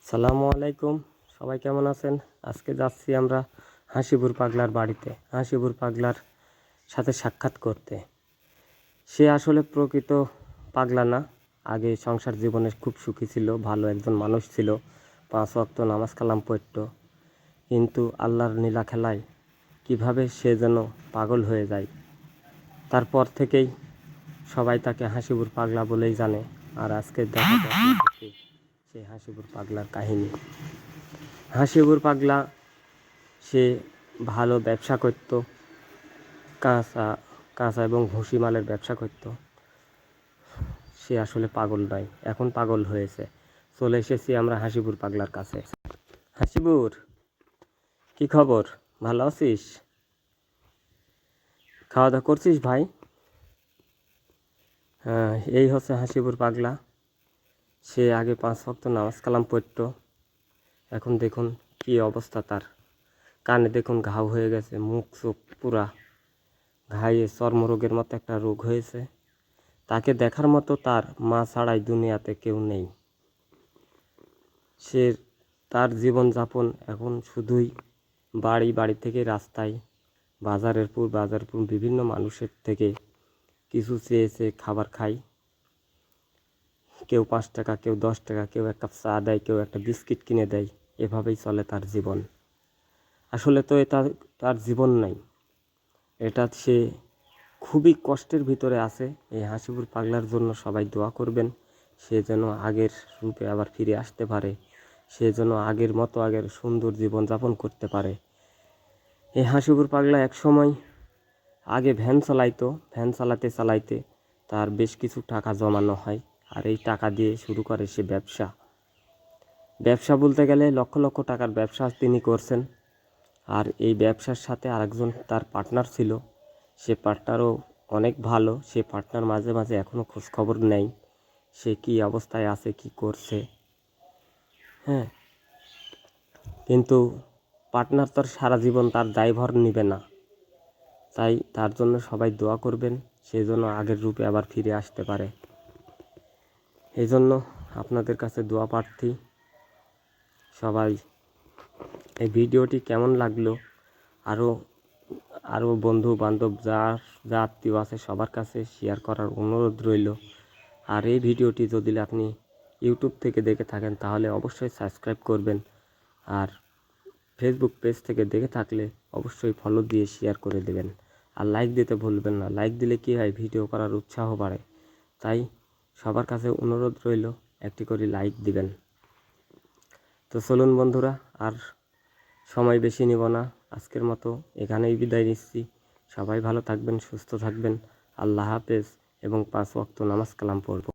সালামু আলাইকুম, সবাই কেমন আছেন? আজকে যাচ্ছি আমরা হাসিবুর পাগলার বাড়িতে, হাসিবুর পাগলার সাথে সাক্ষাৎ করতে। সে আসলে প্রকৃত পাগলা না, আগে সংসার জীবনে খুব সুখী ছিল, ভালো একজন মানুষ ছিল, 5 ওয়াক্ত নামাজ কালাম পড়ত। কিন্তু আল্লাহর নীলা খেলায় কিভাবে সে যেন পাগল হয়ে যায়। তারপর থেকেই সবাই তাকে হাসিবুর পাগলা বলেই জানে। আর আজকে দেখা যাচ্ছে সেই হাসিবুর পাগলার কাহিনী। হাসিবুর পাগলা সে ভালো ব্যবসা করত, কাঁচা কাঁচা এবং ভুসি মালের ব্যবসা করত। সে আসলে পাগল নয়, এখন পাগল হয়েছে। চলে এসেছি আমরা হাসিবুর পাগলার কাছে। হাসিবুর, কি খবর? ভালো আছিস? খাওয়া দাওয়া করছিস ভাই? হ্যাঁ, এই হচ্ছে হাসিবুর পাগলা। সে আগে 5 ওয়াক্ত নামাজ কালাম পড়ত, এখন দেখুন কি অবস্থা তার। কানে দেখুন ঘাও হয়ে গেছে, মুখ চোখ পুরা ঘায়ে চর্মরোগের মতো একটা রোগ হয়েছে। তাকে দেখার মতো তার মা ছাড়াই দুনিয়াতে কেউ নেই। সে তার জীবনযাপন এখন শুধুই বাড়ি থেকে রাস্তায়, বাজারের পর বিভিন্ন মানুষের থেকে কিছু চেয়েছে খাবার খাই। কেউ 5 টাকা, কেউ 10 টাকা, কেউ এক কাপ চা দেয়, কেউ একটা বিস্কিট কিনে দেয়। এভাবেই চলে তার জীবন। আসলে তো এটা তার জীবন নাই, এটা সে খুবই কষ্টের ভিতরে আছে। এই হাসিবুর পাগলার জন্য সবাই দোয়া করবেন, সে যেন আগের রূপে আবার ফিরে আসতে পারে, সে যেন আগের মতো আগের সুন্দর জীবনযাপন করতে পারে। এই হাসিবুর পাগলা এক সময় আগে ভ্যান চালাইতো, ভ্যান চালাইতে তার বেশ কিছু টাকা জমানো হয়, আর এই টাকা দিয়ে শুরু করে সে ব্যবসা বলতে গেলে লক্ষ লক্ষ টাকার ব্যবসা তিনি করছেন। আর এই ব্যবসার সাথে আরেকজন তার পার্টনার ছিল, সে পার্টনারও অনেক ভালো। সে পার্টনার মাঝে মাঝে এখনও খোঁজখবর নেয়, সে কী অবস্থায় আছে, কি করছে। হ্যাঁ, কিন্তু পার্টনার তো সারা জীবন তার দায়ভার নেবে না। তাই তার জন্য সবাই দোয়া করবেন, সে যেন আগের রূপে আবার ফিরে আসতে পারে। এই জন্য আপনাদের কাছে দোয়া প্রার্থী। সবাই এই ভিডিওটি কেমন লাগলো আরও বন্ধু বান্ধব যা আত্মীয় আছে সবার কাছে শেয়ার করার অনুরোধ রইল। আর এই ভিডিওটি যদি আপনি ইউটিউব থেকে দেখে থাকেন তাহলে অবশ্যই সাবস্ক্রাইব করবেন, আর ফেসবুক পেজ থেকে দেখে থাকলে অবশ্যই ফলো দিয়ে শেয়ার করে দেবেন। আর লাইক দিতে ভুলবেন না, লাইক দিলে কী হয়, ভিডিও করার উৎসাহ বাড়ে। তাই সবার কাছে অনুরোধ রইল, একটি করে লাইক দিবেন। তো চলুন বন্ধুরা, আর সময় বেশি নিব না, আজকের মতো এখানেই বিদায় নিচ্ছি। সবাই ভালো থাকবেন, সুস্থ থাকবেন। আল্লাহ হাফেজ, এবং 5 ওয়াক্ত নামাজ কালাম পড়ব।